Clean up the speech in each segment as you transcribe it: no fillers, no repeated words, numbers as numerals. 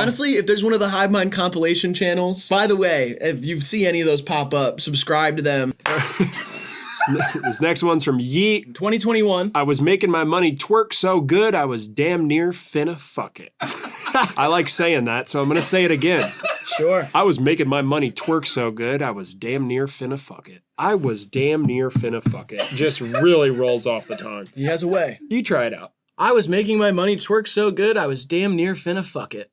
Honestly, if there's one of the Hivemind compilation channels, by the way, if you see any of those pop up, subscribe to them. This next one's from Yeet. 2021. I was making my money twerk so good, I was damn near finna fuck it. I like saying that, so I'm gonna say it again. Sure. I was making my money twerk so good, I was damn near finna fuck it. I was damn near finna fuck it. Just really rolls off the tongue. He has a way. You try it out. I was making my money twerk so good, I was damn near finna fuck it.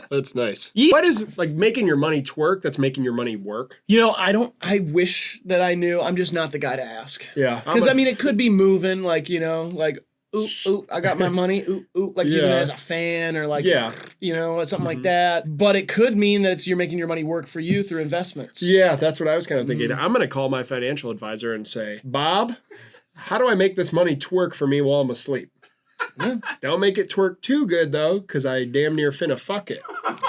That's nice. What is, like, making your money twerk that's making your money work? You know, I wish that I knew. I'm just not the guy to ask. Yeah. Because, I mean, it could be moving, like, you know, like, ooh, ooh, I got my money, ooh, ooh, like using it as a fan or like, you know, something like that. But it could mean that you're making your money work for you through investments. Yeah, that's what I was kind of thinking. I'm going to call my financial advisor and say, Bob, how do I make this money twerk for me while I'm asleep? Don't make it twerk too good, though, because I damn near finna fuck it.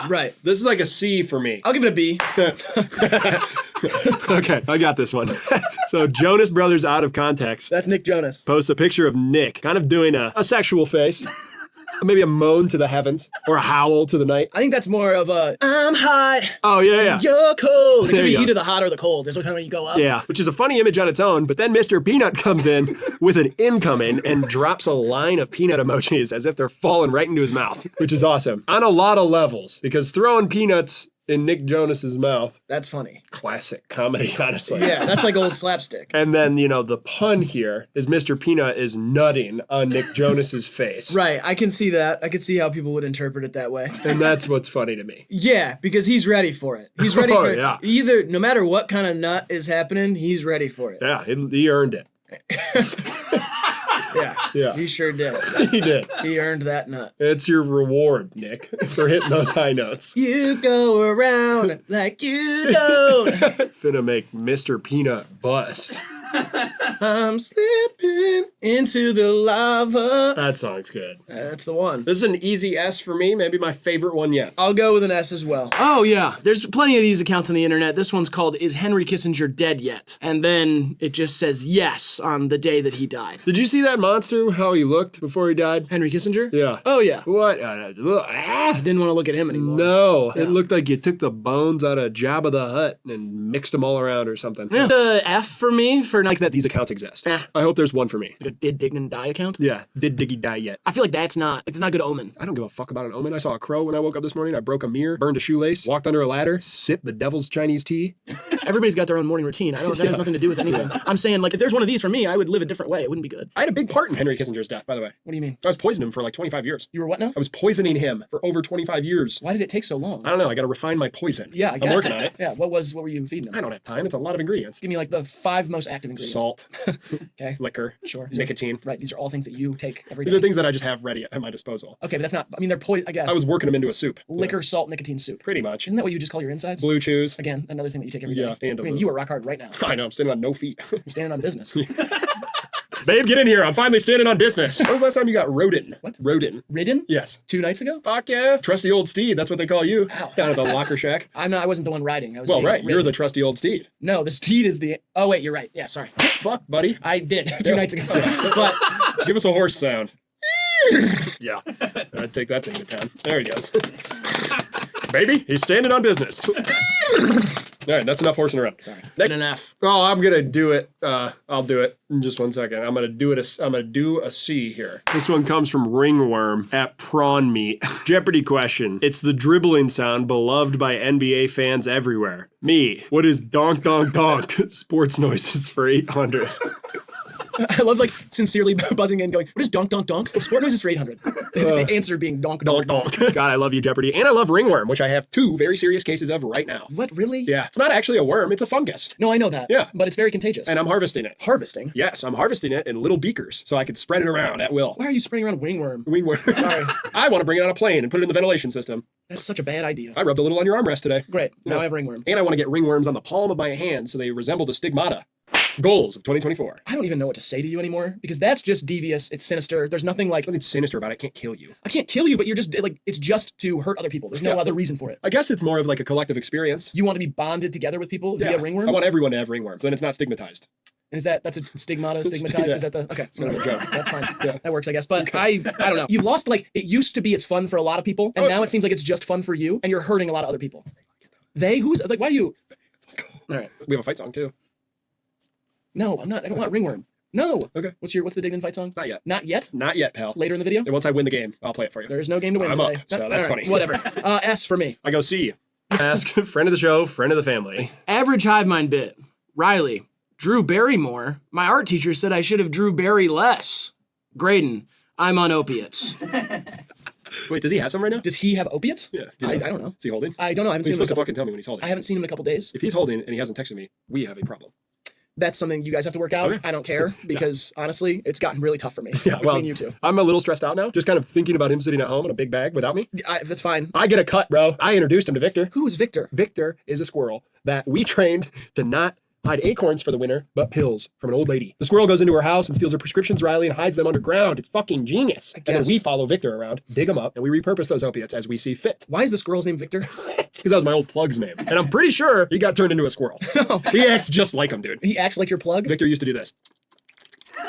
Right. This is like a C for me. I'll give it a B. Okay, I got this one. So Jonas Brothers Out of Context That's Nick Jonas. posts a picture of Nick kind of doing a sexual face. Maybe a moan to the heavens or a howl to the night. I think that's more of a, I'm hot. Oh, yeah. You're cold. It There could be you go. either the hot or the cold. That's what kind of when you go up. Yeah, which is a funny image on its own, but then Mr. Peanut comes in with an incoming and drops a line of peanut emojis as if they're falling right into his mouth, which is awesome. On a lot of levels, because throwing peanuts in Nick Jonas's mouth, That's funny. classic comedy, honestly. Yeah, that's like old slapstick. And then, you know, the pun here is Mr. Peanut is nutting on Nick Jonas's face. Right, I can see that. I can see how people would interpret it that way. And that's what's funny to me. Yeah, because he's ready for it. He's ready Oh, for yeah. either, no matter what kind of nut is happening, he's ready for it. Yeah, he earned it. Yeah, he sure did. He did. He earned that nut. It's your reward, Nick, for hitting those high notes. You go around like you don't. Finna make Mr. Peanut bust. I'm slipping into the lava. That song's good. That's the one. This is an easy S for me, maybe my favorite one yet. I'll go with an S as well. Oh, yeah. There's plenty of these accounts on the internet. This one's called Is Henry Kissinger Dead Yet? And then it just says yes on the day that he died. Did you see that monster, how he looked before he died? Henry Kissinger? Yeah. Oh, yeah. What? I didn't want to look at him anymore. No, it looked like you took the bones out of Jabba the Hutt and mixed them all around or something. Yeah. The F for me for Like that these accounts exist. Eh. I hope there's one for me. the Did Dignan Die account. Yeah. Did Diggy die yet? I feel like it's not a good omen. I don't give a fuck about an omen. I saw a crow when I woke up this morning. I broke a mirror, burned a shoelace, walked under a ladder, sipped the devil's Chinese tea. Everybody's got their own morning routine. That has nothing to do with anything. I'm saying, like, if there's one of these for me, I would live a different way. It wouldn't be good. I had a big part in Henry Kissinger's death, by the way. What do you mean? I was poisoning him for like 25 years. You were what now? I was poisoning him for over 25 years. Why did it take so long? I don't know. I got to refine my poison. Yeah, I I'm get working on it. Yeah, what were you feeding I them? don't have time. It's a lot of ingredients. Give me like the 5 most active ingredients. Salt, Okay. liquor, Sure. nicotine. Right. These are all things that you take every These day. are things that I just have ready at my disposal. Okay, but that's not. I mean, they're poison. I guess. I was working them into a soup. liquor, salt, nicotine soup. Pretty much. Isn't that what you just call your insides? Blue chews. Again, another thing that you take every day. Yeah, and a I mean, lube. you are rock hard right now. I know. I'm standing on no feet. You're standing on business. Babe, get in here. I'm finally standing on business. When was the last time you got rodent? What? Rodent. Ridden? Yes. 2 nights ago? Fuck yeah. Trusty old steed. That's what they call you. Ow. Down at the locker shack. I wasn't the one riding. I was Well, being right. You're ridden. the trusty old steed. No, the steed is the. Oh wait, you're right. Yeah, sorry. Fuck, buddy. I did 2 nights ago. But Give us a horse sound. Yeah. I'd take that thing to town. There he goes. Baby, he's standing on business. All right, that's enough horsing around. sorry. An F. Oh, I'm gonna do it. I'll do it in just 1 second. I'm gonna do it. I'm gonna do a C here. This one comes from Ringworm at Prawn Meat. Jeopardy question. It's the dribbling sound beloved by NBA fans everywhere. Me. What is donk donk donk? Sports noises for 800. I love like sincerely buzzing in, going, "What is donk donk donk?" Sport noises for 800. The answer being donk donk Donk donk. donk. God, I love you, Jeopardy. And I love Ringworm, which I have 2 very serious cases of right now. What really? Yeah. It's not actually a worm. It's a fungus. No, I know that. Yeah. But it's very contagious. And I'm harvesting it. harvesting. Yes, I'm harvesting it in little beakers so I can spread it around at will. Why are you spraying around wingworm? Ringworm. Sorry. I want to bring it on a plane and put it in the ventilation system. That's such a bad idea. I rubbed a little on your armrest today. Great. Now Yeah. I have ringworm. And I want to get ringworms on the palm of my hand so they resemble the stigmata. Goals of 2024. I don't even know what to say to you anymore because that's just devious. It's sinister. There's nothing like, Nothing sinister about it. I can't kill you. I can't kill you, but you're just like, it's just to hurt other people. There's no Yeah. other reason for it. I guess it's more of like a collective experience. You want to be bonded together with people via ringworm? I want everyone to have ringworms. Then it's not stigmatized. And that's a stigmatized? Yeah. Is that the okay? Not a joke. That's fine. Yeah. That works, I guess. But I don't know. You've lost like it used to be. It's fun for a lot of people, and now it seems like it's just fun for you, and you're hurting a lot of other people. Who's like? Why do you? All right. We have a fight song too. No, I'm not. I don't want Ringworm. No. Okay. What's the dig in fight song? Not yet. Not yet. Not yet, pal. Later in the video. And once I win the game, I'll play it for you. There is no game to win I'm today. up, so that's funny. Whatever. S for me. I go C. Ask friend of the show, friend of the family. Average Hivemind bit. Riley. Drew Barrymore. My art teacher said I should have drew Barry less. Graydon. I'm on opiates. Wait, does he have some right now? Does he have opiates? Yeah. I don't know. Is he holding? I don't know. I haven't He's seen him. supposed to fucking tell me when he's holding. I haven't seen him in a couple days. If he's holding and he hasn't texted me, we have a problem. That's something you guys have to work out. Okay. I don't care because honestly, it's gotten really tough for me Yeah, between you two. I'm a little stressed out now, just kind of thinking about him sitting at home in a big bag without me. That's fine. I get a cut, bro. I introduced him to Victor. Who is Victor? Victor is a squirrel that we trained to not hide acorns for the winter, but pills from an old lady. The squirrel goes into her house and steals her prescriptions, Riley, and hides them underground. It's fucking genius. And then we follow Victor around, dig them up, and we repurpose those opiates as we see fit. Why is the squirrel's name Victor? Because that was my old plug's name. And I'm pretty sure he got turned into a squirrel. No. He acts just like him, dude. He acts like your plug? Victor used to do this.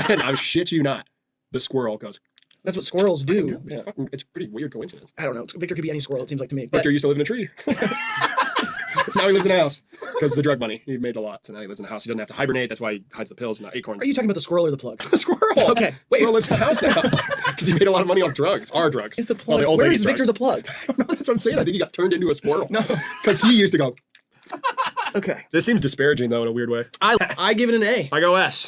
And I shit you not. The squirrel goes. That's what squirrels do. It's it's a pretty weird coincidence. I don't know. Victor could be any squirrel, it seems like to me. Victor used to live in a tree. Now he lives in a house because of the drug money. He made a lot, so now he lives in a house. He doesn't have to hibernate. That's why he hides the pills and not acorns. Are you talking about the squirrel or the plug? The squirrel. Okay. Wait. Squirrel lives in a house now because he made a lot of money off drugs. Our drugs. Is the plug? Well, Where is Victor the plug? That's what I'm saying. I think he got turned into a squirrel. No, because he used to go. Okay. This seems disparaging though in a weird way. I give it an A. I go S.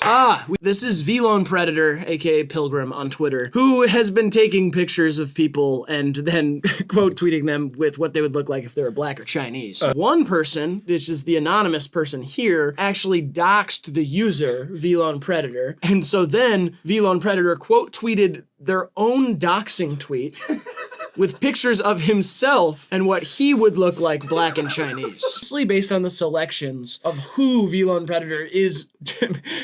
This is Vlone Predator, aka Pilgrim, on Twitter, who has been taking pictures of people and then quote tweeting them with what they would look like if they were black or Chinese. One person, this is the anonymous person here, actually doxed the user Vlone Predator, and so then Vlone Predator quote tweeted their own doxing tweet. With pictures of himself and what he would look like black and Chinese. Mostly based on the selections of who Vlone Predator is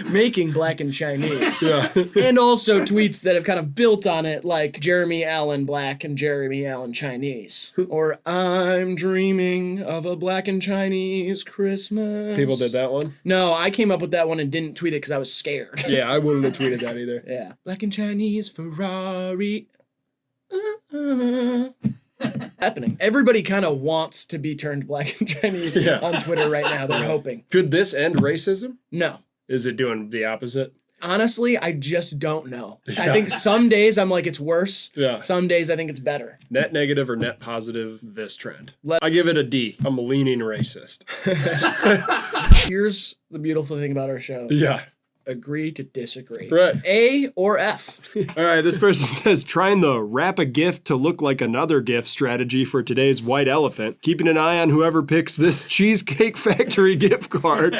making black and Chinese. Yeah. And also tweets that have kind of built on it, like Jeremy Allen black and Jeremy Allen Chinese. Or I'm dreaming of a black and Chinese Christmas. People did that one? No, I came up with that one and didn't tweet it because I was scared. Yeah, I wouldn't have tweeted that either. Yeah. Black and Chinese Ferrari. Happening. Everybody kind of wants to be turned black and Chinese on Twitter right now. They're hoping. Could this end racism? No. Is it doing the opposite? Honestly, I just don't know. I think some days I'm like, it's worse. Yeah. Some days I think it's better. Net negative or net positive, this trend? I give it a D. I'm leaning racist. Here's the beautiful thing about our show. Yeah. Agree to disagree. Right. A or F. All right, this person says, trying the wrap a gift to look like another gift strategy for today's white elephant. Keeping an eye on whoever picks this Cheesecake Factory gift card.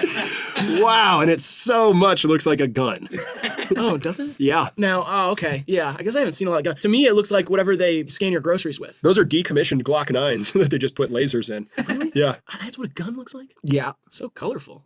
Wow, and it so much looks like a gun. Oh, does it? Yeah. Now, okay. Yeah, I guess I haven't seen a lot of guns. To me, it looks like whatever they scan your groceries with. Those are decommissioned Glock 9s that they just put lasers in. Really? Yeah. That's what a gun looks like? Yeah. So colorful.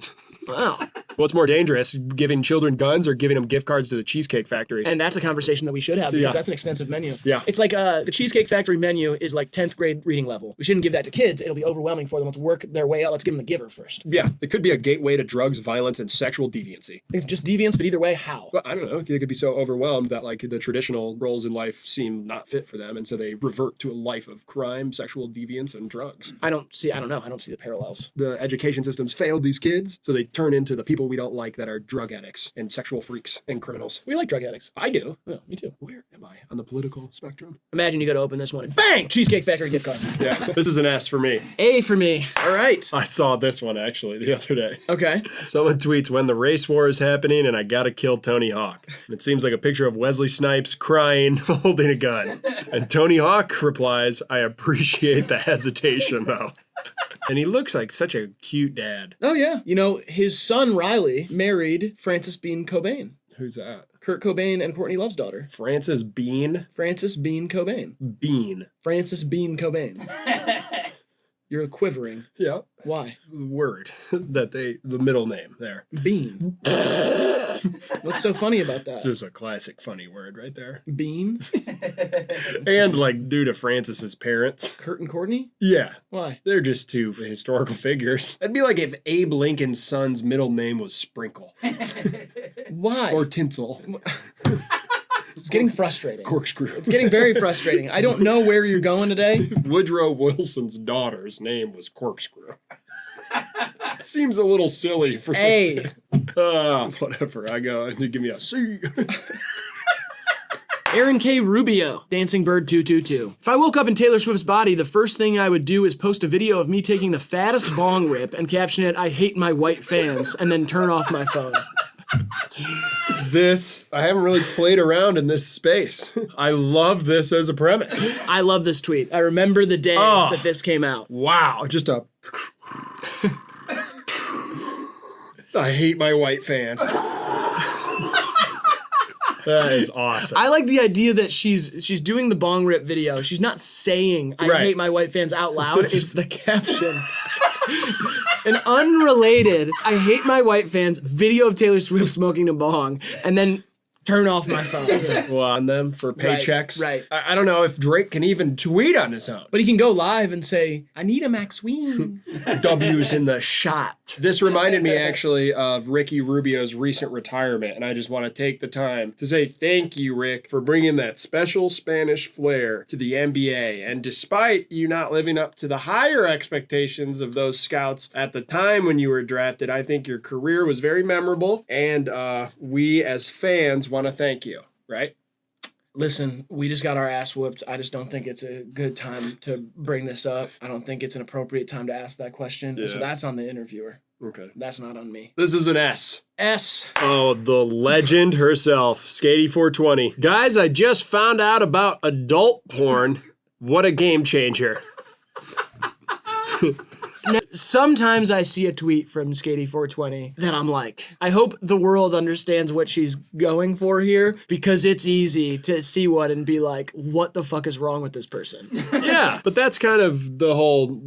Wow. What's more dangerous, giving children guns or giving them gift cards to the Cheesecake Factory? And that's a conversation that we should have because that's an extensive menu. Yeah. It's like the Cheesecake Factory menu is like 10th grade reading level. We shouldn't give that to kids. It'll be overwhelming for them. Let's work their way out. Let's give them the giver first. Yeah. It could be a gateway to drugs, violence, and sexual deviancy. It's just deviance, but either way, how? Well, I don't know. They could be so overwhelmed that like the traditional roles in life seem not fit for them. And so they revert to a life of crime, sexual deviance, and drugs. I don't know. I don't see the parallels. The education systems failed these kids, so they turn into the people we don't like that are drug addicts and sexual freaks and criminals. We like drug addicts. I do. Yeah, me too. Where am I on the political spectrum? Imagine you go to open this one and bang! Cheesecake Factory gift card. Yeah, this is an S for me. A for me. All right. I saw this one actually the other day. Okay. Someone tweets, when the race war is happening and I gotta kill Tony Hawk. And it seems like a picture of Wesley Snipes crying, holding a gun. And Tony Hawk replies, I appreciate the hesitation though. And he looks like such a cute dad. Oh, yeah. You know, his son, Riley, married Frances Bean Cobain. Who's that? Kurt Cobain and Courtney Love's daughter. Frances Bean? Frances Bean Cobain. Bean. Frances Bean Cobain. You're quivering. Yeah. Why? The word that the middle name there. Bean. What? What's so funny about that? It's just a classic funny word right there. Bean? And like due to Francis's parents. Kurt and Courtney? Yeah. Why? They're just two historical figures. That'd be like if Abe Lincoln's son's middle name was Sprinkle. Why? Or Tinsel. It's getting frustrating. Corkscrew. It's getting very frustrating. I don't know where you're going today. Woodrow Wilson's daughter's name was Corkscrew. Seems a little silly for whatever. I go, give me a C. Aaron K. Rubio, Dancing Bird 222. If I woke up in Taylor Swift's body, the first thing I would do is post a video of me taking the fattest bong rip and caption it, "I hate my white fans," and then turn off my phone. I haven't really played around in this space. I love this as a premise. I love this tweet. I remember the day that this came out. Wow, just a... I hate my white fans. That is awesome. I like the idea that she's doing the bong rip video. She's not saying "I hate my white fans" out loud. It's the caption. An unrelated "I hate my white fans" video of Taylor Swift smoking a bong, and then turn off my phone. Well, on them for paychecks. Right. I don't know if Drake can even tweet on his own. But he can go live and say, "I need a Maxween." W's in the shot. This reminded me actually of Ricky Rubio's recent retirement, and I just want to take the time to say thank you, Rick, for bringing that special Spanish flair to the NBA. And despite you not living up to the higher expectations of those scouts at the time when you were drafted, I think your career was very memorable, and we as fans want to thank you, right? Listen, we just got our ass whooped. I just don't think it's a good time to bring this up. I don't think it's an appropriate time to ask that question. Yeah. So that's on the interviewer. Okay. That's not on me. This is an S. S. Oh, the legend herself, Skaty 420. Guys, I just found out about adult porn. What a game changer. Now, sometimes I see a tweet from Skaty 420 that I'm like, I hope the world understands what she's going for here, because it's easy to see what and be like, what the fuck is wrong with this person? Yeah, but that's kind of the whole,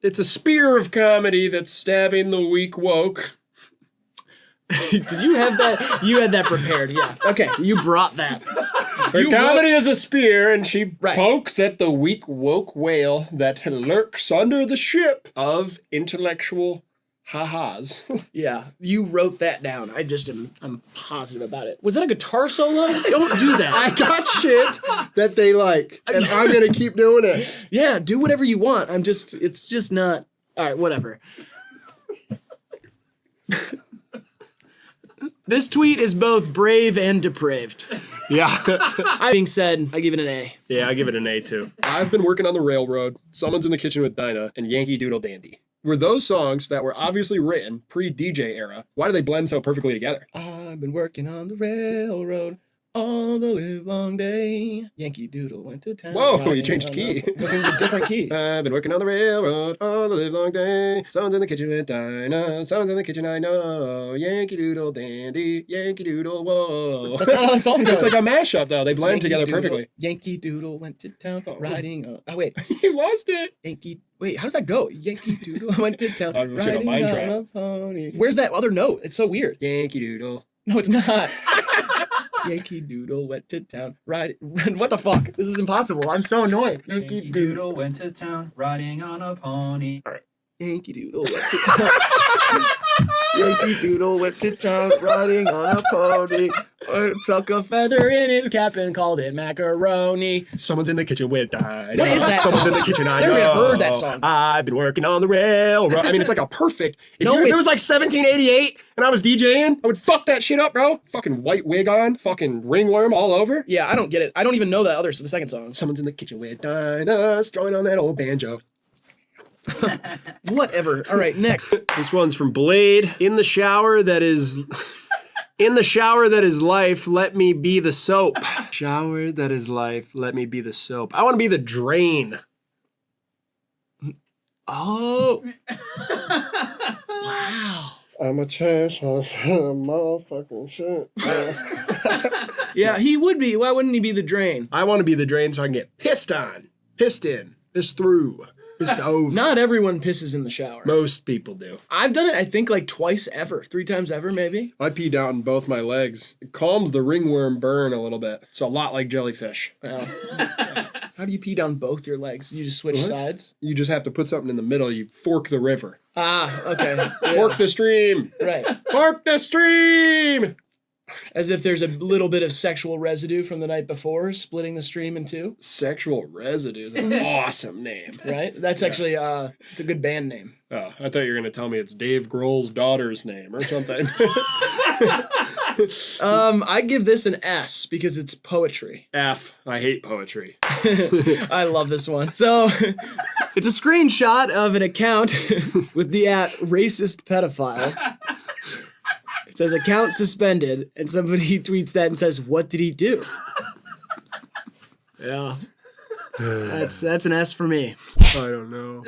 it's a spear of comedy that's stabbing the weak woke. Did you have that? You had that prepared, yeah. Okay, you brought that. Her comedy is a spear, and she pokes at the weak woke whale that lurks under the ship of intellectual ha-has. Yeah, you wrote that down. I'm positive about it. Was that a guitar solo? Don't do that. I got shit that they like, and I'm gonna keep doing it. Yeah, do whatever you want. It's just not. All right, whatever. This tweet is both brave and depraved. Yeah. That being said, I give it an A. Yeah, I give it an A too. I've been working on the railroad, Someone's in the Kitchen with Dinah, and Yankee Doodle Dandy. Were those songs that were obviously written pre-DJ era, why do they blend so perfectly together? I've been working on the railroad all the livelong day. Yankee Doodle went to town. Whoa, you changed key. Because it's a different key. I've been working on the railroad all the livelong day. Someone's in the kitchen with Dinah. Someone's in the kitchen, I know. Yankee Doodle Dandy. Yankee Doodle, whoa. That's not how the song goes. It's like a mashup, though. They blend together perfectly. Yankee Doodle went to town riding on... Oh, wait. You lost it. Wait, how does that go? Yankee Doodle went to town riding on a pony. Where's that other note? It's so weird. Yankee Doodle. No, it's not. Yankee Doodle went to town riding... What the fuck? This is impossible. I'm so annoyed. Yankee Doodle went to town riding on a pony. All right. Yankee Doodle went to town. Yankee Doodle went to town riding on a pony. Tuck a feather in his cap and called it macaroni. Someone's in the kitchen with Dinah. What is that Someone's song? in the kitchen, I never know. even heard that song. I've been working on the railroad. I mean, it's like a perfect... If it was like 1788 and I was DJing, I would fuck that shit up, bro. Fucking white wig on, fucking ringworm all over. Yeah, I don't get it. I don't even know the second song. Someone's in the kitchen with Dinah, strumming on that old banjo. Whatever. All right, next. This one's from Blade. In the shower that is life, let me be the soap. Shower that is life, let me be the soap. I want to be the drain. Oh. Wow. I'm a trash on motherfucking shit. Yeah, he would be. Why wouldn't he be the drain? I want to be the drain so I can get pissed on, pissed in, pissed through. Just over. Not everyone pisses in the shower. Most people do. I've done it, I think, like twice ever. 3 times ever, maybe. I pee down both my legs. It calms the ringworm burn a little bit. It's a lot like jellyfish. How do you pee down both your legs? You just switch sides? You just have to put something in the middle. You fork the river. Ah, okay. Yeah. Fork the stream. Right. Fork the stream. As if there's a little bit of sexual residue from the night before, splitting the stream in two. Sexual residue is an awesome name. Right? That's actually, it's a good band name. Oh, I thought you were going to tell me it's Dave Grohl's daughter's name or something. I give this an S because it's poetry. F. I hate poetry. I love this one. So, it's a screenshot of an account with the @racist pedophile. It says account suspended, and somebody tweets that and says, "What did he do?" Yeah. That's an S for me. I don't know.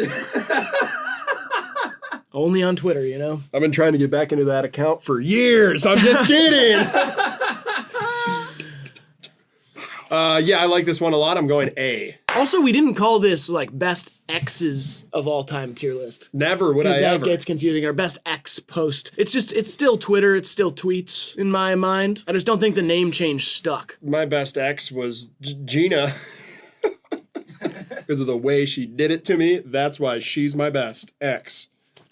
Only on Twitter, you know? I've been trying to get back into that account for years. I'm just kidding. Yeah, I like this one a lot. I'm going A. Also, we didn't call this like best X's of all time tier list. Never would I Because ever. that gets confusing. Our best X post. It's still Twitter. It's still tweets in my mind. I just don't think the name change stuck. My best ex was Gina. Because of the way she did it to me. That's why she's my best ex.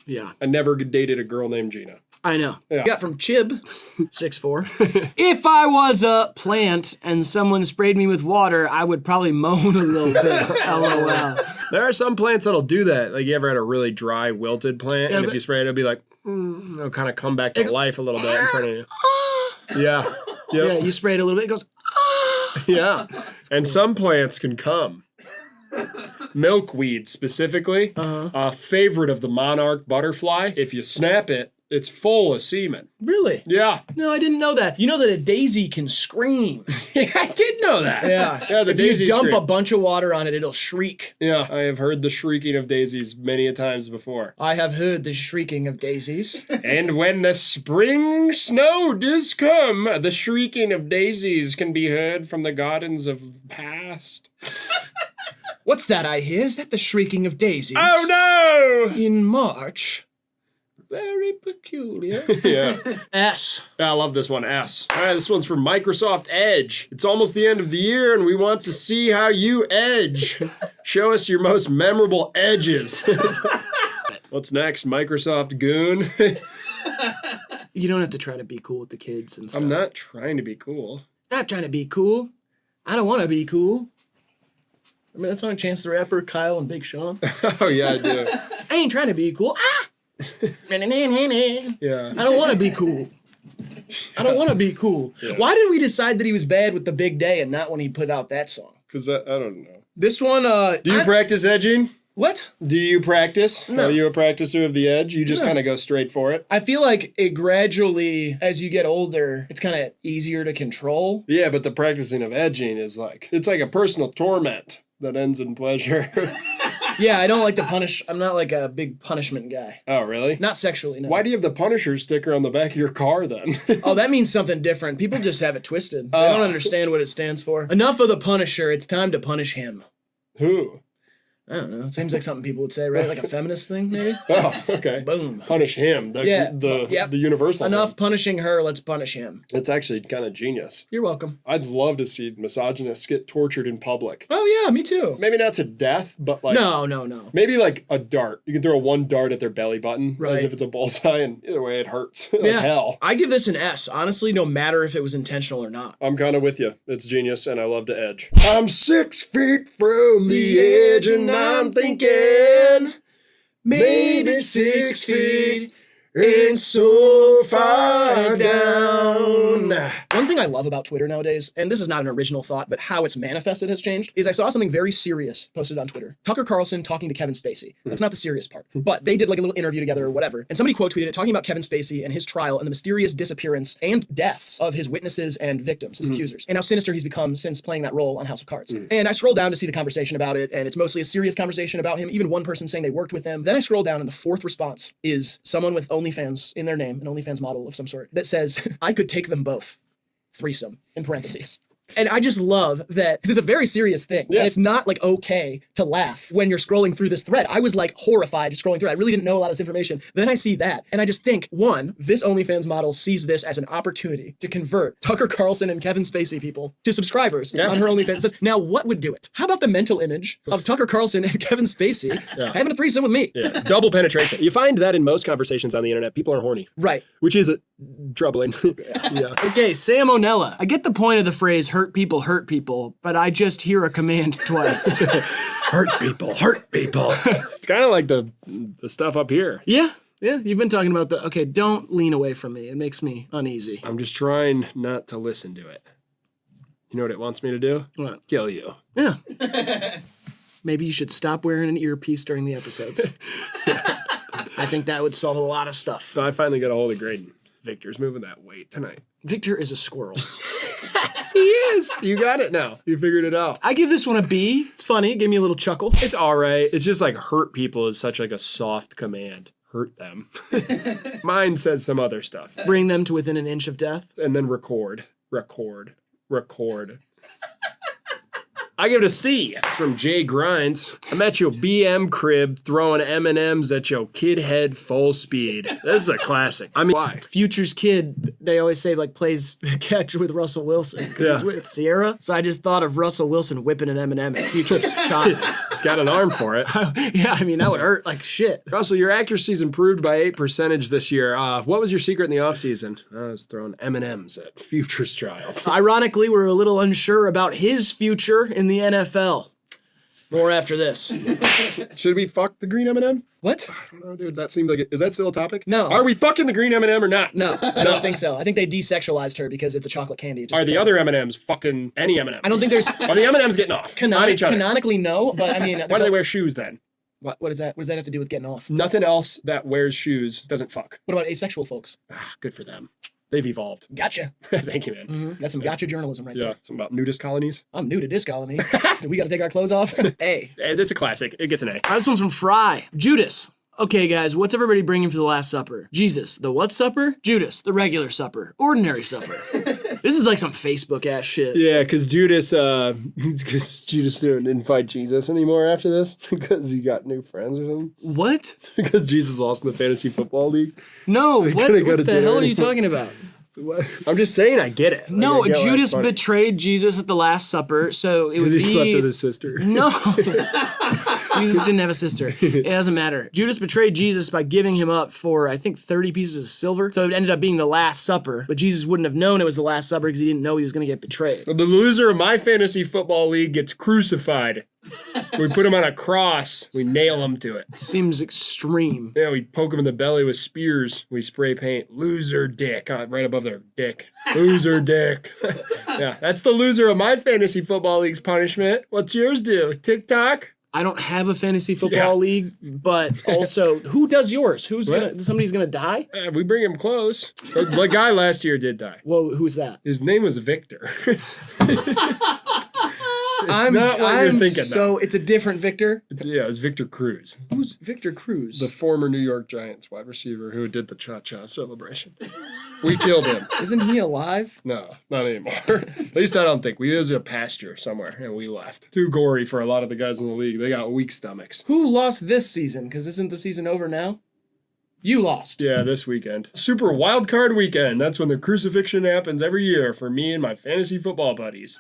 Yeah. I never dated a girl named Gina. I know. Yeah. Got from Chib, 6'4". If I was a plant and someone sprayed me with water, I would probably moan a little bit. LOL. There are some plants that'll do that. Like, you ever had a really dry, wilted plant, and if you spray it, it'll be like, it'll kind of come back to life a little bit in front of you. Yeah. Yep. Yeah, you spray it a little bit, it goes, Yeah. And some plants can come. Milkweed, specifically, a favorite of the monarch butterfly. If you snap it, it's full of semen. really? Yeah. No, I didn't know that. You know that a daisy can scream. Yeah, I did know that. Yeah. The If you daisy dump scream. a bunch of water on it, it'll shriek. Yeah, I have heard the shrieking of daisies many a times before. I have heard the shrieking of daisies. And when the spring snow does come, the shrieking of daisies can be heard from the gardens of past. What's that I hear? Is that the shrieking of daisies? Oh no! In March. Very peculiar. Yeah. S. I love this one, S. All right, this one's from Microsoft Edge. It's almost the end of the year, and we want to see how you edge. Show us your most memorable edges. What's next, Microsoft Goon? You don't have to try to be cool with the kids and stuff. I'm not trying to be cool. Not trying to be cool. I don't want to be cool. I mean, that song Chance the Rapper, Kyle, and Big Sean. Oh, yeah, I do. I ain't trying to be cool. Ah! Yeah. I don't want to be cool. I don't want to be cool. Yeah. Why did we decide that he was bad with The Big Day and not when he put out that song? Because I don't know. This one, Do you practice edging? What? Do you practice? No. Are you a practicer of the edge? You just kind of go straight for it? I feel like it gradually, as you get older, it's kind of easier to control. Yeah, but the practicing of edging is like, it's like a personal torment that ends in pleasure. Yeah, I don't like to punish. I'm not like a big punishment guy. Oh, really? Not sexually, no. Why do you have the Punisher sticker on the back of your car then? Oh, that means something different. People just have it twisted. They don't understand what it stands for. Enough of the Punisher. It's time to punish him. Who? I don't know. It seems like something people would say, right? Like a feminist thing, maybe? Oh, okay. Boom. Punish him. Yep. The universal Enough thing. punishing her, let's punish him. It's actually kind of genius. You're welcome. I'd love to see misogynists get tortured in public. Oh, yeah, me too. Maybe not to death, but like... No. Maybe like a dart. You can throw one dart at their belly button Right. as if it's a bullseye, and either way it hurts. Like Yeah. hell. I give this an S, honestly, no matter if it was intentional or not. I'm kind of with you. It's genius, and I love to edge. I'm 6 feet from the edge, and I'm thinking maybe 6 feet ain't so far down. One thing I love about Twitter nowadays, and this is not an original thought, but how it's manifested has changed, is I saw something very serious posted on Twitter. Tucker Carlson talking to Kevin Spacey. That's not the serious part. But they did like a little interview together or whatever. And somebody quote tweeted it talking about Kevin Spacey and his trial and the mysterious disappearance and deaths of his witnesses and victims, his accusers, and how sinister he's become since playing that role on House of Cards. And I scrolled down to see the conversation about it, and it's mostly a serious conversation about him, even one person saying they worked with him. Then I scroll down, and the fourth response is someone with OnlyFans in their name, an OnlyFans model of some sort, that says, I could take them both. Threesome, in parentheses. And I just love that, because it's a very serious thing. Yeah. And it's not like okay to laugh when you're scrolling through this thread. I was like horrified scrolling through it. I really didn't know a lot of this information. Then I see that. And I just think, one, this OnlyFans model sees this as an opportunity to convert Tucker Carlson and Kevin Spacey people to subscribers on her OnlyFans. It says, now what would do it? How about the mental image of Tucker Carlson and Kevin Spacey having a threesome with me? Yeah. Double penetration. You find that in most conversations on the internet, people are horny. Right. Which is troubling. Yeah. Okay, Sam O'Nella. I get the point of the phrase hurt people, but I just hear a command twice. Hurt people. It's kind of like the stuff up here. Yeah, you've been talking about okay, don't lean away from me. It makes me uneasy. I'm just trying not to listen to it. You know what it wants me to do? What? Kill you. Yeah. Maybe you should stop wearing an earpiece during the episodes. I think that would solve a lot of stuff. So I finally got a hold of Graydon. Victor's moving that weight tonight. Victor is a squirrel. Yes, he is. You got it now. You figured it out. I give this one a B. It's funny. It gave me a little chuckle. It's all right. It's just like hurt people is such like a soft command. Hurt them. Mine says some other stuff. Bring them to within an inch of death. And then record. I give it a C. It's from Jay Grinds. I'm at your BM crib throwing M&Ms at your kid head full speed. This is a classic. I mean, why? Future's kid, they always say, like, plays catch with Russell Wilson because he's with Sierra. So I just thought of Russell Wilson whipping an M&M at Future's child. He's got an arm for it. Yeah, I mean, that would hurt like shit. Russell, your accuracy's improved by 8% this year. What was your secret in the offseason? I was throwing M&Ms at Future's child. Ironically, we're a little unsure about his future in the NFL. More after this. Should we fuck the green M&M? What? I don't know, dude. That seemed like is that still a topic? No. Are we fucking the green M&M or not? No, I don't think so. I think they desexualized her because it's a chocolate candy. Are the other M&Ms fucking any M&M? I don't think there's... Are the M&Ms getting off? On each other? Canonically, no, but I mean... Why do they wear shoes then? What is that? What does that have to do with getting off? Nothing else that wears shoes doesn't fuck. What about asexual folks? Good for them. They've evolved. Gotcha. Thank you, man. Mm-hmm. That's some gotcha journalism right there. Something about nudist colonies. I'm new to this colony. We got to take our clothes off? A. It's a classic. It gets an A. This one's from Fry. Judas. Okay, guys, what's everybody bringing for the Last Supper? Jesus, the what supper? Judas, the regular supper. Ordinary supper. This is like some Facebook-ass shit. Yeah, because Judas didn't invite Jesus anymore after this because he got new friends or something. What? Because Jesus lost in the fantasy football league. No, what the hell are you talking about? I'm just saying I get it. No, Judas betrayed Jesus at the Last Supper, so it would be... Because he slept with his sister. No. Jesus didn't have a sister. It doesn't matter. Judas betrayed Jesus by giving him up for, I think, 30 pieces of silver. So it ended up being the Last Supper, but Jesus wouldn't have known it was the Last Supper because he didn't know he was going to get betrayed. The loser of my fantasy football league gets crucified. We put him on a cross. We nail him to it. Seems extreme. Yeah, we poke him in the belly with spears. We spray paint loser dick right above their dick. Loser dick. Yeah, that's the loser of my fantasy football league's punishment. What's yours do? TikTok? I don't have a fantasy football league, but also, who does yours? Somebody's gonna die? We bring him close. The guy last year did die. Well, who's that? His name was Victor. So it's a different Victor? It was Victor Cruz. Who's Victor Cruz? The former New York Giants wide receiver who did the cha-cha celebration. We killed him. Isn't he alive? No, not anymore. At least I don't think. We was a pasture somewhere and we left. Too gory for a lot of the guys in the league. They got weak stomachs. Who lost this season? Because isn't the season over now? You lost. Yeah, this weekend. Super wild card weekend. That's when the crucifixion happens every year for me and my fantasy football buddies.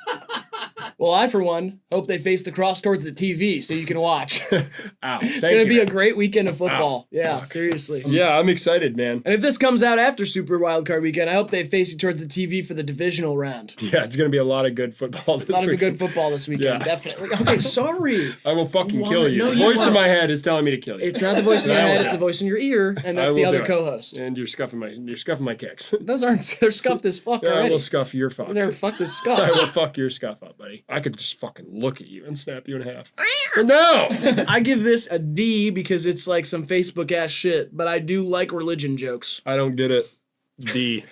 Well, I, for one, hope they face the cross towards the TV so you can watch. Ow. It's going to be a great weekend of football. Ow. Yeah, Fuck. Seriously. Yeah, I'm excited, man. And if this comes out after Super Wildcard Weekend, I hope they face you towards the TV for the divisional round. Yeah, it's going to be a lot of good football this weekend. A lot of good football this weekend, definitely. Okay, sorry. I will fucking kill you. No, the voice in my head is telling me to kill you. It's not the voice in your head, it's the voice in your ear, and that's the other co-host. And you're scuffing my kicks. They're scuffed as fuck already. I will scuff your fuck. They're fucked as scuff. I will fuck your scuff up, buddy. I could just fucking look at you and snap you in half. But no! I give this a D because it's like some Facebook ass shit, but I do like religion jokes. I don't get it. D.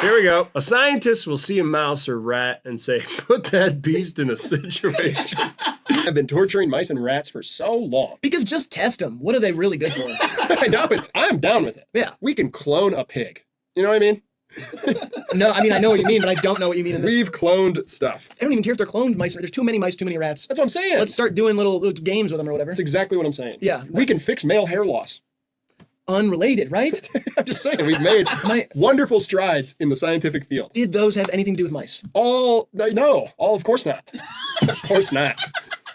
Here we go. A scientist will see a mouse or rat and say, put that beast in a situation. I've been torturing mice and rats for so long. Because just test them. What are they really good for? I know. I'm down with it. Yeah. We can clone a pig. You know what I mean? No, I mean, I know what you mean, but I don't know what you mean in this. We've cloned stuff. I don't even care if they're cloned mice. There's too many mice, too many rats. That's what I'm saying. Let's start doing little games with them or whatever. That's exactly what I'm saying. Yeah. We can fix male hair loss. Unrelated, right? I'm just saying, we've made wonderful strides in the scientific field. Did those have anything to do with mice? No, of course not. Of course not.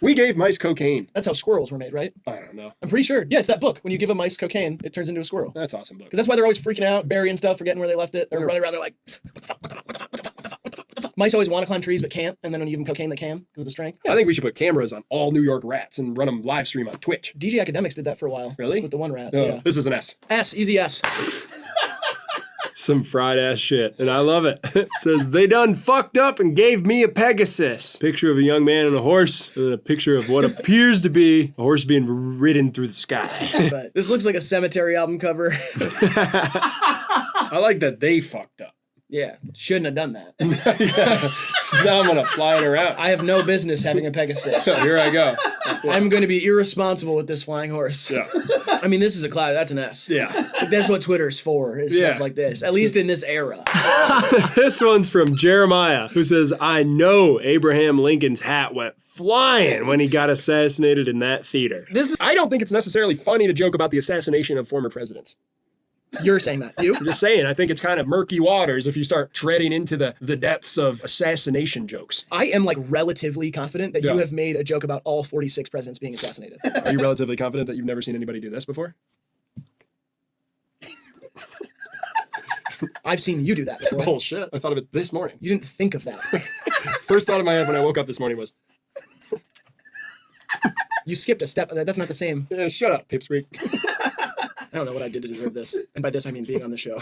We gave mice cocaine. That's how squirrels were made, right? I don't know. I'm pretty sure. Yeah, it's that book. When you give a mice cocaine, it turns into a squirrel. That's awesome book. Because that's why they're always freaking out, burying stuff, forgetting where they left it. They're running around, they're like, what the fuck? Mice always want to climb trees but can't, and then when you give them cocaine, they can because of the strength. I think we should put cameras on all New York rats and run them live stream on Twitch. DJ Academics did that for a while. Really? With the one rat. No, Yeah. this is an S. S, easy S. Some fried ass shit, and I love it. It says, they done fucked up and gave me a Pegasus. Picture of a young man and a horse, and then a picture of what appears to be a horse being ridden through the sky. But this looks like a Cemetery album cover. I like that they fucked up. Yeah, shouldn't have done that. Yeah. Now I'm gonna fly it around. I have no business having a Pegasus. So here I go. I'm going to be irresponsible with this flying horse. Yeah. I mean, this is a cloud. That's an S. Yeah. That's what Twitter's for, is stuff like this. At least in this era. This one's from Jeremiah, who says, I know Abraham Lincoln's hat went flying when he got assassinated in that theater. I don't think it's necessarily funny to joke about the assassination of former presidents. You're saying that. You? I'm just saying, I think it's kind of murky waters if you start treading into the depths of assassination jokes. I am like relatively confident that you have made a joke about all 46 presidents being assassinated. Are you relatively confident that you've never seen anybody do this before? I've seen you do that before. Bullshit. I thought of it this morning. You didn't think of that. First thought in my head when I woke up this morning was, You skipped a step. That's not the same. yeah, shut up, pipsqueak. I don't know what I did to deserve this. And by this, I mean being on the show.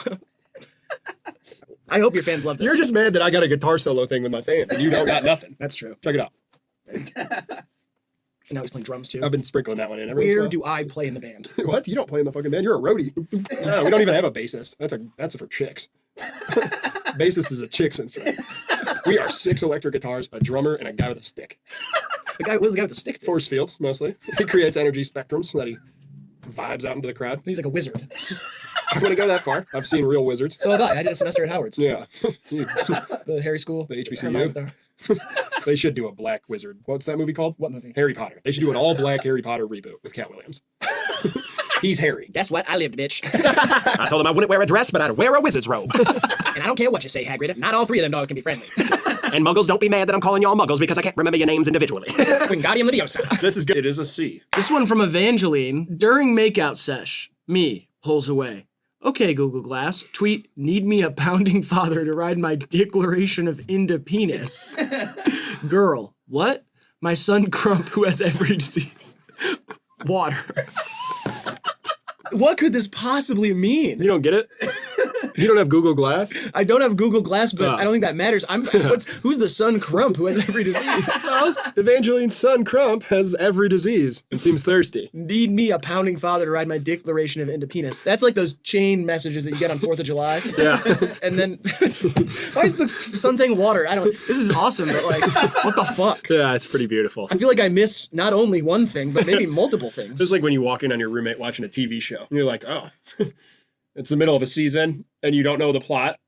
I hope your fans love this. You're just mad that I got a guitar solo thing with my fans and you don't got nothing. That's true. Check it out. And now he's playing drums too. I've been sprinkling that one in. Every once in a Where while. do I play in the band? What? You don't play in the fucking band. You're a roadie. No, we don't even have a bassist. That's for chicks. Bassist is a chick's instrument. We are 6 electric guitars, a drummer, and a guy with a stick. What is the guy with the stick? Force fields, mostly. He creates energy spectrums that he vibes out into the crowd. He's like a wizard. I wouldn't go that far. I've seen real wizards. So have I. I did a semester at Howard's. Yeah. The Harry School. The HBCU. They should do a black wizard. What's that movie called? What movie? Harry Potter. They should do an all-black Harry Potter reboot with Cat Williams. He's Harry. Guess what? I lived, bitch. I told him I wouldn't wear a dress, but I'd wear a wizard's robe. And I don't care what you say, Hagrid. Not all 3 of them dogs can be friendly. And muggles, don't be mad that I'm calling y'all muggles because I can't remember your names individually. Wingardium Leviosa. This is good. It is a C. This one from Evangeline. During makeout sesh, me pulls away. Okay, Google Glass. Tweet, need me a pounding father to ride my declaration of penis. Girl, what? My son Crump, who has every disease. Water. What could this possibly mean? You don't get it? You don't have Google Glass? I don't have Google Glass, but I don't think that matters. Who's the son Crump who has every disease? Well, Evangeline's son Crump has every disease and seems thirsty. Need me a pounding father to ride my declaration of penis. That's like those chain messages that you get on 4th of July. Yeah. And then, why is the son saying water? This is awesome, but like, what the fuck? Yeah, it's pretty beautiful. I feel like I missed not only one thing, but maybe multiple things. It's like when you walk in on your roommate watching a TV show. And you're like, oh, it's the middle of a season and you don't know the plot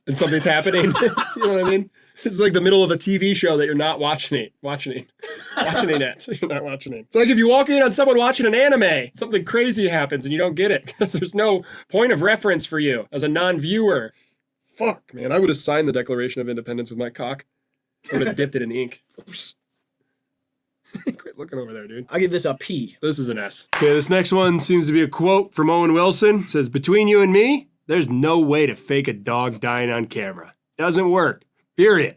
and something's happening. You know what I mean? It's like the middle of a TV show that you're not watching it. You're not watching it. It's like if you walk in on someone watching an anime, something crazy happens and you don't get it because there's no point of reference for you as a non-viewer. Fuck, man. I would have signed the Declaration of Independence with my cock. I would have dipped it in ink. Quit looking over there, dude. I'll give this a P. This is an S. Okay, this next one seems to be a quote from Owen Wilson. It says, between you and me, there's no way to fake a dog dying on camera. Doesn't work. Period.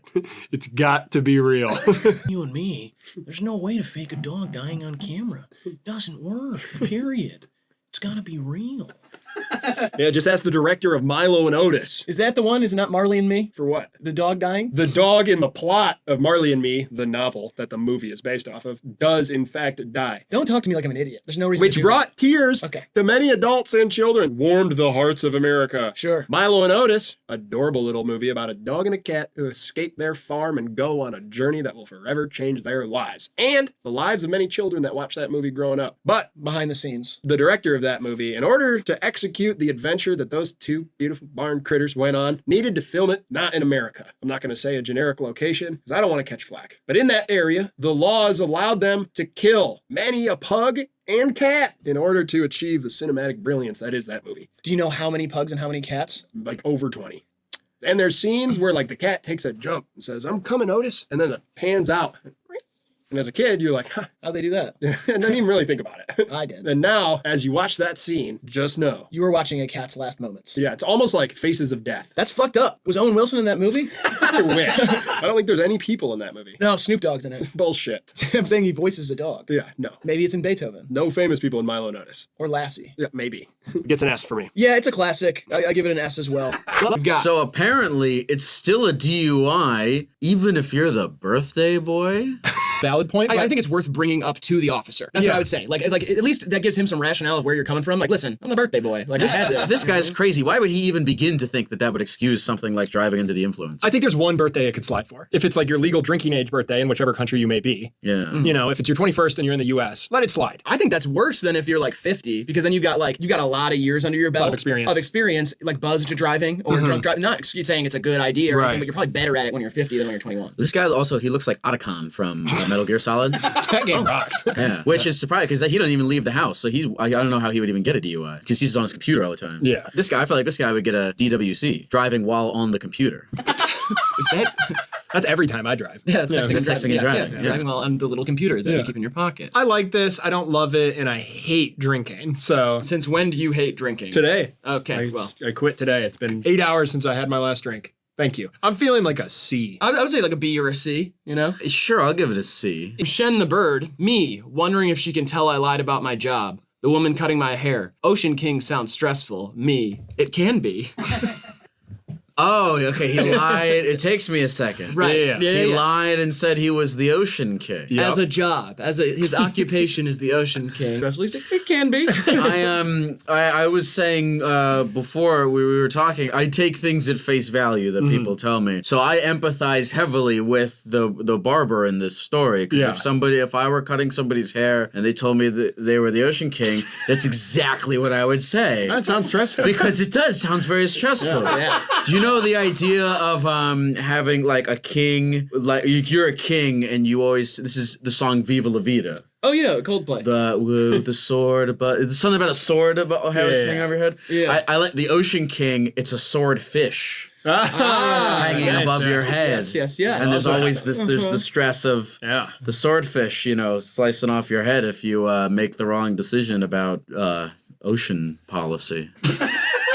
It's got to be real. You and me, there's no way to fake a dog dying on camera. Doesn't work. Period. It's gotta be real. Yeah, just ask the director of Milo and Otis. Is that the one? Is it not Marley and Me? For what? The dog dying? The dog in the plot of Marley and Me, the novel that the movie is based off of, does in fact die. Don't talk to me like I'm an idiot. There's no reason Which to do brought tears Okay. to many adults and children. Warmed the hearts of America. Sure. Milo and Otis, adorable little movie about a dog and a cat who escape their farm and go on a journey that will forever change their lives. And the lives of many children that watch that movie growing up. But Behind the scenes. the director of that movie, in order to execute the adventure that those two beautiful barn critters went on, needed to film it not in America. I'm not going to say a generic location because I don't want to catch flack. But in that area, the laws allowed them to kill many a pug and cat in order to achieve the cinematic brilliance that is that movie. Do you know how many pugs and how many cats? Like over 20. And there's scenes where like the cat takes a jump and says, "I'm coming, Otis," and then it pans out. And as a kid, you're like, huh. How'd they do that? And didn't even really think about it. I did. And now, as you watch that scene, just know. You were watching a cat's last moments. Yeah, it's almost like Faces of Death. That's fucked up. Was Owen Wilson in that movie? I wish. I don't think there's any people in that movie. No, Snoop Dogg's in it. Bullshit. I'm saying he voices a dog. Yeah, no. Maybe it's in Beethoven. No famous people in Milo Notice. Or Lassie. Yeah, maybe. Gets an S for me. Yeah, it's a classic. I give it an S as well. So apparently, it's still a DUI, even if you're the birthday boy. Valid point. I think it's worth bringing up to the officer. That's what I would say. Like at least that gives him some rationale of where you're coming from. Like, listen, I'm the birthday boy. Like, I had this. This guy's crazy. Why would he even begin to think that that would excuse something like driving under the influence? I think there's one birthday it could slide for. If it's like your legal drinking age birthday in whichever country you may be. Yeah. You know, if it's your 21st and you're in the US, let it slide. I think that's worse than if you're like 50, because then you got a lot of years under your belt. Of experience, like buzzed driving or drunk driving. Not saying it's a good idea or anything, but you're probably better at it when you're 50 than when you're 21. This guy also, he looks like Otacon from Metal Gear Solid. That game rocks. Yeah, which is surprising because he doesn't even leave the house. So I don't know how he would even get a DUI because he's on his computer all the time. Yeah. This guy, I feel like this guy would get a DWC, driving while on the computer. Is that? That's every time I drive. Yeah, that's texting and driving. Yeah, driving while on the little computer that you keep in your pocket. I like this. I don't love it, and I hate drinking. So Since when do you hate drinking? today. Okay, I quit today. It's been 8 hours since I had my last drink. Thank you. I'm feeling like a C. I would say like a B or a C, you know? Sure, I'll give it a C. Shen the bird, me, wondering if she can tell I lied about my job. The woman cutting my hair. Ocean King sounds stressful. Me, it can be. Oh, okay, he lied. It takes me a second. Right. Yeah. He lied and said he was the Ocean King. Yep. As a job, his occupation is the Ocean King. Leslie's like, it can be. I was saying before we were talking, I take things at face value that people tell me. So I empathize heavily with the barber in this story. Because if I were cutting somebody's hair and they told me that they were the Ocean King, that's exactly what I would say. That sounds stressful. Because it does. Sounds very stressful. Yeah. Do you know the idea of having like a king, like you're a king and you always, this is the song Viva La Vida. Oh yeah, Coldplay. The sword, but it's something about a sword about hanging over your head. Yeah. I like the Ocean King. It's a swordfish hanging nice. above your head. Yes. And there's always this. There's the stress of the swordfish, slicing off your head if you make the wrong decision about ocean policy.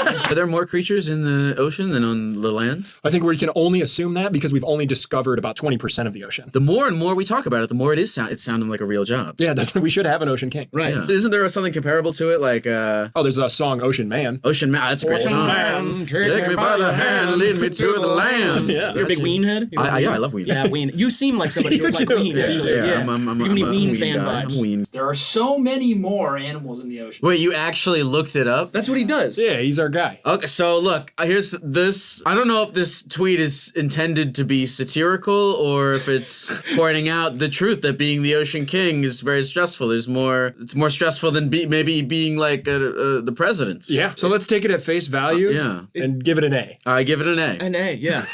Are there more creatures in the ocean than on the land? I think we can only assume that because we've only discovered about 20% of the ocean. The more and more we talk about it, the more it's sounding like a real job. Yeah, we should have an Ocean King. Right. Yeah. Isn't there something comparable to it? Like there's the song Ocean Man. Ocean Man. That's a great song. Man, Take me by the hand, lead me to the land. Yeah. You're a big Ween head? I love Ween. Yeah, Ween. You seem like somebody who would like Ween, actually. Yeah, Yeah. I'm Give me a Ween fan guy. vibes. I'm Ween. There are so many more animals in the ocean. Wait, you actually looked it up? That's what he does. Yeah, he's our guy. Okay, so look, here's this. I don't know if this tweet is intended to be satirical or if it's pointing out the truth that being the Ocean King is very stressful. It's more stressful than maybe being like the president. Yeah. So let's take it at face value. And give it an A. I give it an A. An A, yeah.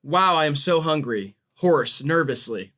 Wow, I am so hungry. Horse, nervously.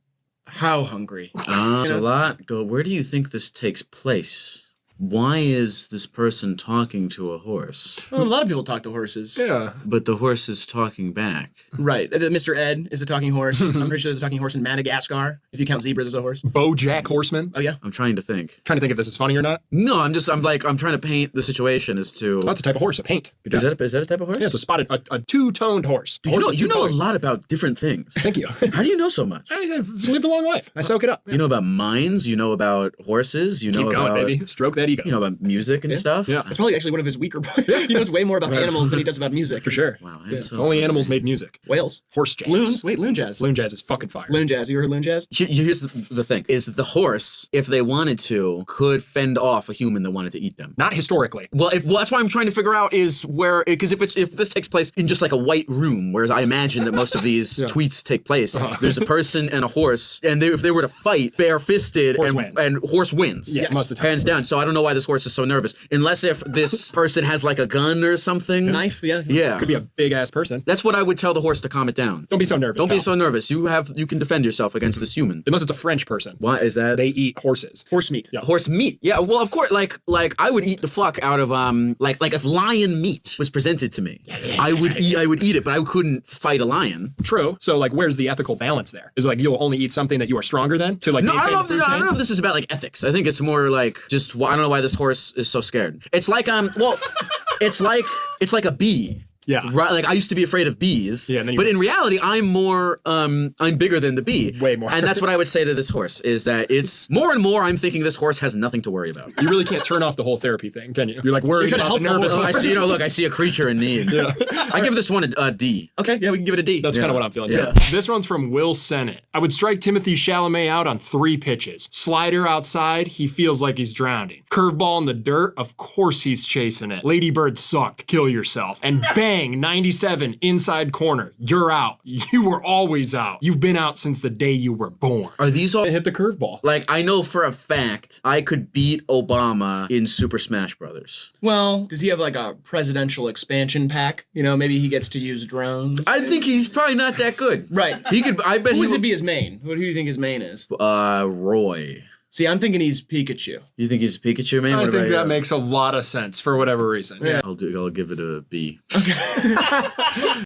How hungry? There's a lot. Where do you think this takes place? Why is this person talking to a horse? Well, a lot of people talk to horses. Yeah. But the horse is talking back. Right. Mr. Ed is a talking horse. I'm pretty sure there's a talking horse in Madagascar, if you count zebras as a horse. BoJack Horseman. Oh, yeah? I'm trying to think. Trying to think if this is funny or not. No, I'm trying to paint the situation as to. That's a type of horse, a paint. Good Is job. that a type of horse? Yeah, it's a spotted, a two-toned horse. You know a lot about different things. Thank you. How do you know so much? I've lived a long life. I soak it up. You know about mines. You know about horses. You know Keep going, about baby. Stroke that ego. You know about music and stuff. Yeah. That's probably actually one of his weaker points. He knows way more about animals than he does about music. For sure. Wow. If only animals made music. Whales. Horse jazz. Loons. Wait, loon jazz. Loon jazz is fucking fire. Loon jazz. You ever heard loon jazz? Here's the thing: is that the horse, if they wanted to, could fend off a human that wanted to eat them. Not historically. Well, that's why I'm trying to figure out is where, because if this takes place in just like a white room, whereas I imagine that most of these tweets take place, there's a person and a horse, and if they were to fight bare-fisted, Horse wins. and horse wins, Yeah, most of the time. hands down. So I don't know why this horse is so nervous. Unless if this person has like a gun or something. Knife, yeah. Yeah. Could be a big ass person. That's what I would tell the horse to calm it down. Don't be so nervous. Don't be pal. so nervous. You can defend yourself against this human. Unless it's a French person. Why is that? They eat horses. Horse meat. Yeah. Horse meat. Yeah, well, of course, like I would eat the fuck out of like if lion meat was presented to me, I would eat it, but I couldn't fight a lion. True. So like, where's the ethical balance there? Is it like you'll only eat something that you are stronger than to like? No, I maintain don't the know. food I don't know chain? if this is about like ethics. I think it's more like just I don't know why this horse is so scared. It's like well, it's like a bee. Yeah. Right. Like I used to be afraid of bees. Yeah. And then But in reality, I'm more. I'm bigger than the bee. Way more. And that's what I would say to this horse is that it's more and more. I'm thinking this horse has nothing to worry about. You really can't turn off the whole therapy thing, can you? You're like worried You're trying to about the help the nervous. horse. I see. Look, I see a creature in need. Yeah. I give this one a D. Okay. Yeah, we can give it a D. That's kind of what I'm feeling Yeah. too. This one's from Will Sennett. I would strike Timothy Chalamet out on 3 pitches. Slider outside, he feels like he's drowning. Curveball in the dirt, of course he's chasing it. Ladybird sucked, kill yourself. And bang, 97 inside corner. You're out. You were always out. You've been out since the day you were born. Are these all? Hit the curveball. Like I know for a fact I could beat Obama in Super Smash Brothers. Well, does he have like a presidential expansion pack? You know, maybe he gets to use drones. I think he's probably not that good. Right. He could. I bet Who he would would be his main? Who do you think his main is? Roy. See, I'm thinking he's Pikachu. You think he's Pikachu, man? I What think about that you? makes a lot of sense for whatever reason. Yeah. I'll give it a B.